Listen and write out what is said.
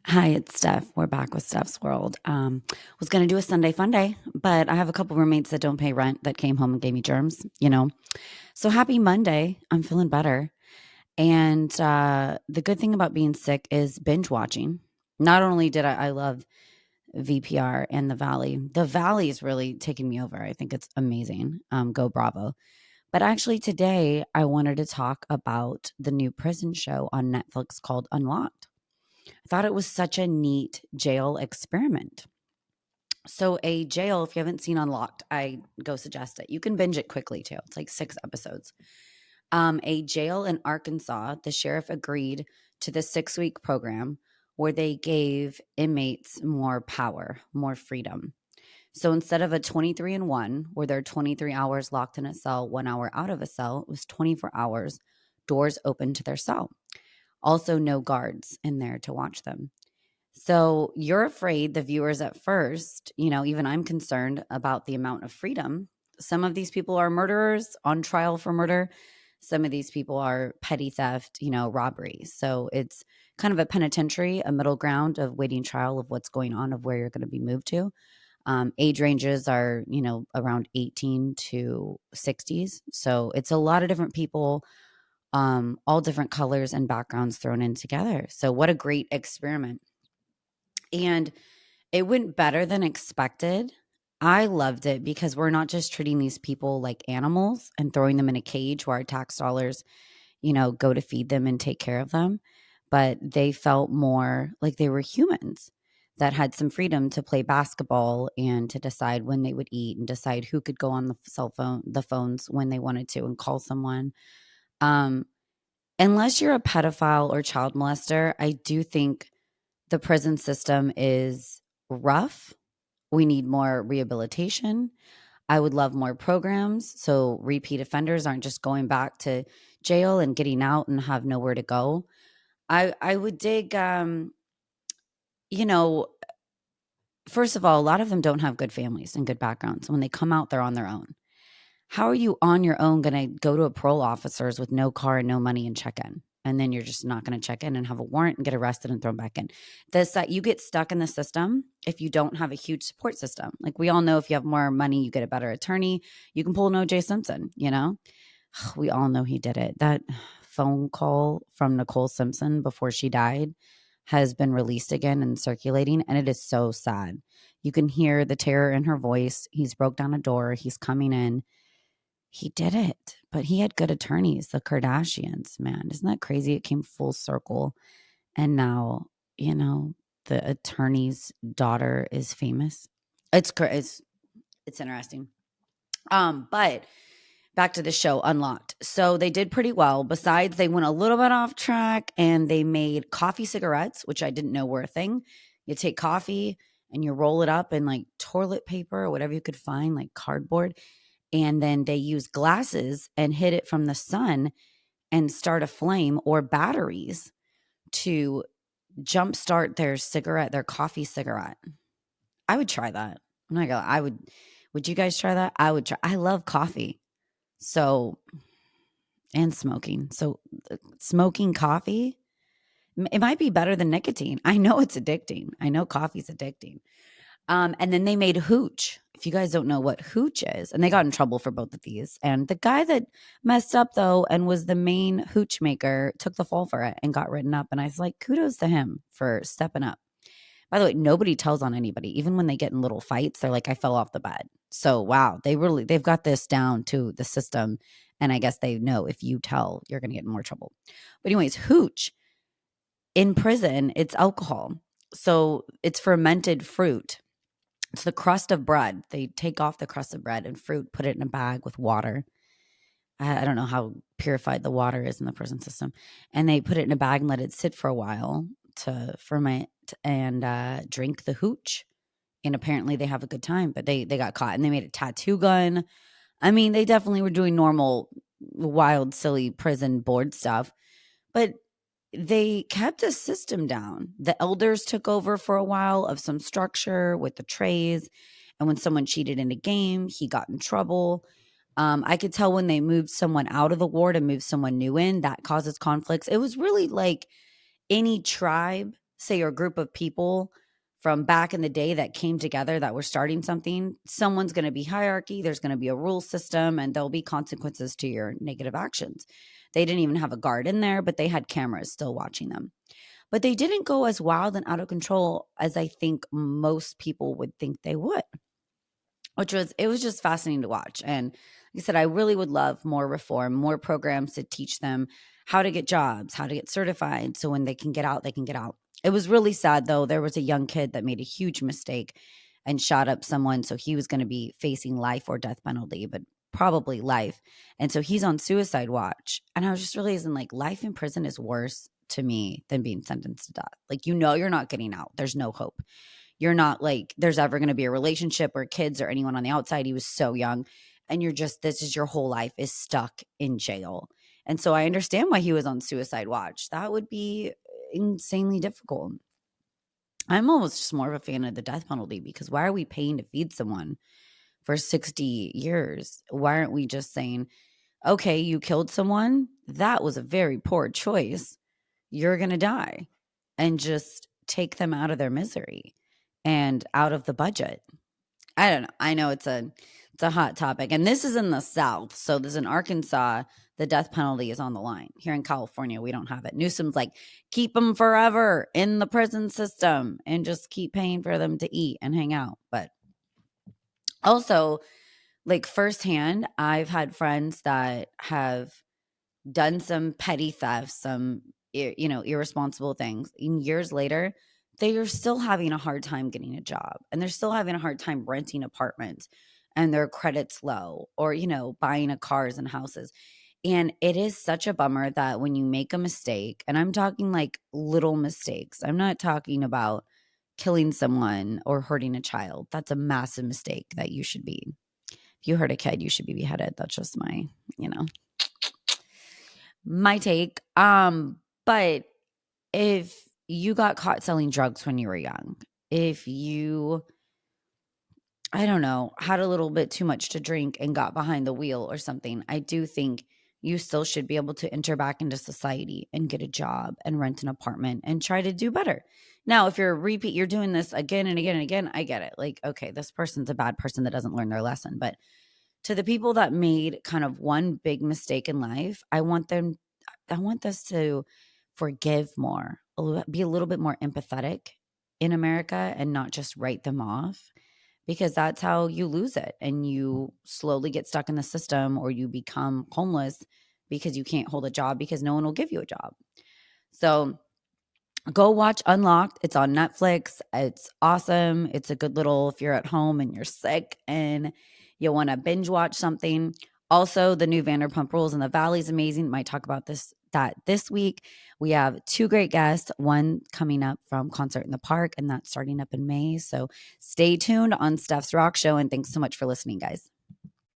Hi, it's Steph. We're back with Steph's World. Was going to do a Sunday fun day, but I have a couple roommates that don't pay rent that came home and gave me germs. So happy Monday. I'm feeling better. And the good thing about being sick is binge watching. Not only did I love VPR and the Valley is really taking me over. I think it's amazing. Go Bravo. But actually, today I wanted to talk about the new prison show on Netflix called Unlocked. I thought it was such a neat jail experiment. So, a jail, if you haven't seen Unlocked, I go suggest it. You can binge it quickly too. It's like 6 episodes. A jail in Arkansas, the sheriff agreed to the 6 week program where they gave inmates more power, more freedom. So instead of a 23 and 1, where they're 23 hours locked in a cell, 1 hour out of a cell, it was 24 hours, doors open to their cell. Also, no guards in there to watch them. So you're afraid, the viewers at first, even I'm concerned about the amount of freedom. Some of these people are murderers on trial for murder. Some of these people are petty theft, robbery. So it's kind of a penitentiary, a middle ground of waiting trial of what's going on, of where you're going to be moved to. Age ranges are, around 18 to 60s. So it's a lot of different people, all different colors and backgrounds thrown in together. So what a great experiment. And it went better than expected. I loved it because we're not just treating these people like animals and throwing them in a cage where our tax dollars, go to feed them and take care of them, but they felt more like they were humans that had some freedom to play basketball and to decide when they would eat and decide who could go on the phones when they wanted to and call someone. Um, Unless you're a pedophile or child molester, I do think the prison system is rough. We need more rehabilitation. I would love more programs so repeat offenders aren't just going back to jail and getting out and have nowhere to go. I would dig, you know, first of all, a lot of them don't have good families and good backgrounds. When they come out, they're on their own. How are you on your own going to go to a parole officers with no car and no money and check in? And then you're just not going to check in and have a warrant and get arrested and thrown back in. This you get stuck in the system if you don't have a huge support system. Like we all know, if you have more money, you get a better attorney. You can pull an O.J. Simpson. We all know he did it. That phone call from Nicole Simpson before she died has been released again and circulating, and it is so sad. You can hear the terror in her voice. He's broke down a door. He's coming in. He did it, but he had good attorneys, the Kardashians, man. Isn't that crazy? It came full circle. And now, the attorney's daughter is famous. It's interesting. But back to the show Unlocked. So they did pretty well. Besides, they went a little bit off track and they made coffee cigarettes, which I didn't know were a thing. You take coffee and you roll it up in like toilet paper or whatever you could find, like cardboard, and then they use glasses and hit it from the sun and start a flame, or batteries to jumpstart their coffee cigarette. I would try that. I'm not gonna, I would you guys try that? I would try. I love coffee. So, and smoking. So, smoking coffee, it might be better than nicotine. I know it's addicting. I know coffee's addicting. And then they made hooch. If you guys don't know what hooch is, and they got in trouble for both of these. And the guy that messed up though and was the main hooch maker took the fall for it and got written up. And I was like, kudos to him for stepping up. By the way, nobody tells on anybody. Even when they get in little fights, they're like, I fell off the bed. So wow, they've got this down to the system. And I guess they know if you tell, you're gonna get in more trouble. But anyways, hooch in prison, it's alcohol. So it's fermented fruit. It's the crust of bread. They take off the crust of bread and fruit, put it in a bag with water. I don't know how purified the water is in the prison system. And they put it in a bag and let it sit for a while to ferment and drink the hooch. And apparently they have a good time, but they got caught and they made a tattoo gun. I mean, they definitely were doing normal, wild, silly prison board stuff. But they kept a system down. The elders took over for a while of some structure with the trays. And when someone cheated in a game, he got in trouble. I could tell when they moved someone out of the ward and moved someone new in, that causes conflicts. It was really like any tribe say, or a group of people from back in the day that came together that were starting something, someone's going to be hierarchy, there's going to be a rule system, and there'll be consequences to your negative actions. They didn't even have a guard in there, but they had cameras still watching them. But they didn't go as wild and out of control as I think most people would think they would, it was just fascinating to watch. And like I said, I really would love more reform, more programs to teach them how to get jobs, how to get certified. So when they can get out, they can get out. It was really sad though. There was a young kid that made a huge mistake and shot up someone. So he was going to be facing life or death penalty, but probably life. And so he's on suicide watch. And I was just realizing like life in prison is worse to me than being sentenced to death. Like, you're not getting out. There's no hope. You're not like there's ever going to be a relationship or kids or anyone on the outside. He was so young. And you're just, this is your whole life is stuck in jail. And so I understand why he was on suicide watch. That would be insanely difficult. I'm almost just more of a fan of the death penalty, because why are we paying to feed someone for 60 years? Why aren't we just saying, okay, you killed someone. That was a very poor choice. You're going to die, and just take them out of their misery and out of the budget. I don't know. I know it's a hot topic, and this is in the South. So this in Arkansas, the death penalty is on the line. Here in California, we don't have it. Newsom's like, keep them forever in the prison system and just keep paying for them to eat and hang out. But also, like firsthand, I've had friends that have done some petty theft, some irresponsible things. And years later, they are still having a hard time getting a job, and they're still having a hard time renting apartments, and their credit's low, or buying a cars and houses. And it is such a bummer that when you make a mistake, and I'm talking like little mistakes, I'm not talking about killing someone or hurting a child. That's a massive mistake that you should be. If you hurt a kid, you should be beheaded. That's just you know, my take. But if you got caught selling drugs when you were young, if you, I don't know, had a little bit too much to drink and got behind the wheel or something, I do think you still should be able to enter back into society and get a job and rent an apartment and try to do better. Now, if you're doing this again and again and again, I get it. Like, okay, this person's a bad person that doesn't learn their lesson. But to the people that made kind of one big mistake in life, I want us to forgive more, be a little bit more empathetic in America, and not just write them off, because that's how you lose it. And you slowly get stuck in the system, or you become homeless because you can't hold a job because no one will give you a job. So go watch Unlocked. It's on Netflix. It's awesome. It's a good little, if you're at home and you're sick and you want to binge watch something. Also, the new Vanderpump Rules in the Valley is amazing. Might talk about this week. We have two great guests, one coming up from Concert in the Park, and that's starting up in May. So stay tuned on Steph's Rock Show. And thanks so much for listening, guys.